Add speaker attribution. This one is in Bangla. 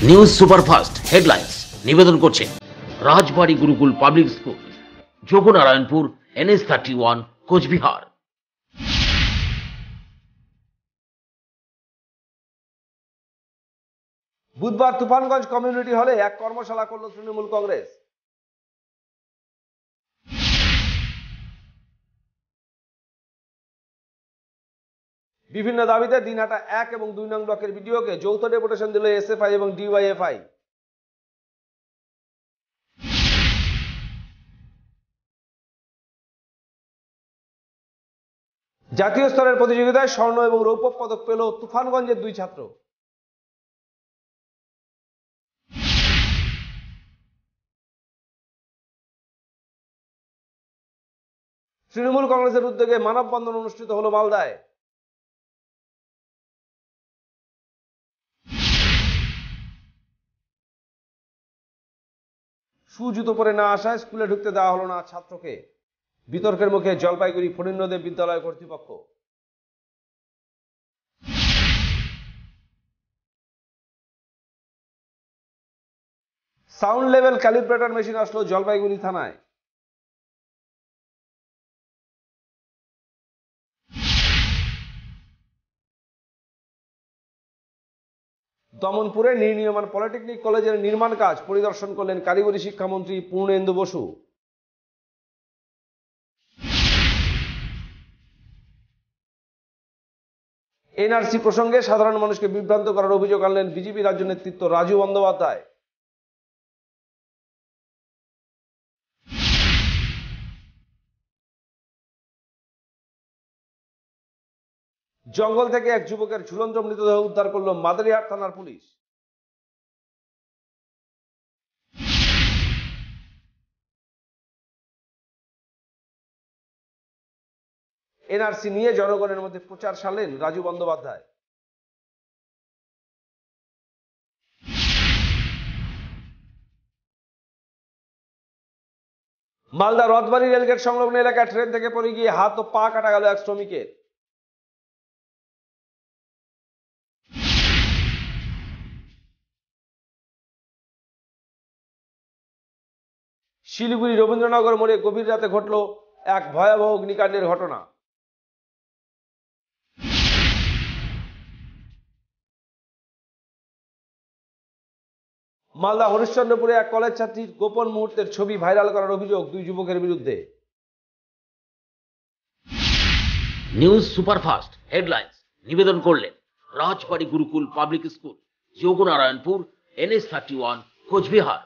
Speaker 1: নিউজ সুপারফাস্ট হেডলাইন্স নিবেদন করছেন Rajbari Gurukul public school, Jognarayanpur, NH31, Cooch Behar.
Speaker 2: বুধবার তুফানগঞ্জ কমিউনিটি হলে এক কর্মশালা করল তৃণমূল কংগ্রেস। বিভিন্ন দাবিতে দিনহাটা 1 এবং 2 নং ব্লকের বিডিওকে যৌথ ডেপুটেশন দিল SFI এবং DYFI। জাতীয় স্তরের প্রতিযোগিতায় স্বর্ণ এবং রৌপ্য পদক পেল তুফানগঞ্জের 2 ছাত্র। তৃণমূল কংগ্রেসের উদ্যোগে মানববন্ধন অনুষ্ঠিত হলো মালদায়। জুতো পরে না আসায় স্কুলে ঢুকতে দেওয়া হলো না ছাত্রকে। বিতর্কের মুখে জলপাইগুড়ি ফণীন্দ্রদেব বিদ্যালয় কর্তৃপক্ষ। সাউন্ড লেভেল ক্যালিব্রেটর মেশিন আসলো জলপাইগুড়ি থানায়। দমনপুরে নির্মীয়মান পলিটেকনিক কলেজের নির্মাণ কাজ পরিদর্শন করলেন কারিগরি শিক্ষামন্ত্রী পূর্ণেন্দু বসু। NRC প্রসঙ্গে সাধারণ মানুষকে বিভ্রান্ত করার অভিযোগ আনলেন বিজেপি রাজ্য নেতৃত্ব রাজু বন্দ্যোপাধ্যায়। জঙ্গল থেকে এক যুবকের ঝুলন্ত মৃতদেহ উদ্ধার করল মাদারিহাট থানার পুলিশ। NRC নিয়ে জনগণের মধ্যে প্রচার সারলেন রাজু বন্দ্যোপাধ্যায়। মালদা রথবাড়ি রেলগেট সংলগ্ন এলাকায় ট্রেন থেকে পড়ে গিয়ে হাত ও পা কাটা গেল এক শ্রমিকের। শিলিগুড়ি রবীন্দ্রনগর মোড়ে গভীর রাতে ঘটল এক ভয়াবহ অগ্নিকাণ্ডের ঘটনা। মালদা হরিশ্চন্দ্রপুরে এক কলেজ ছাত্রীর গোপন মুহূর্তের ছবি ভাইরাল করার অভিযোগ 2 যুবকের বিরুদ্ধে।
Speaker 1: নিউজ সুপারফাস্ট হেডলাইন্স নিবেদন করলেন Rajbari Gurukul public school, Jognarayanpur, NH31, Cooch Behar.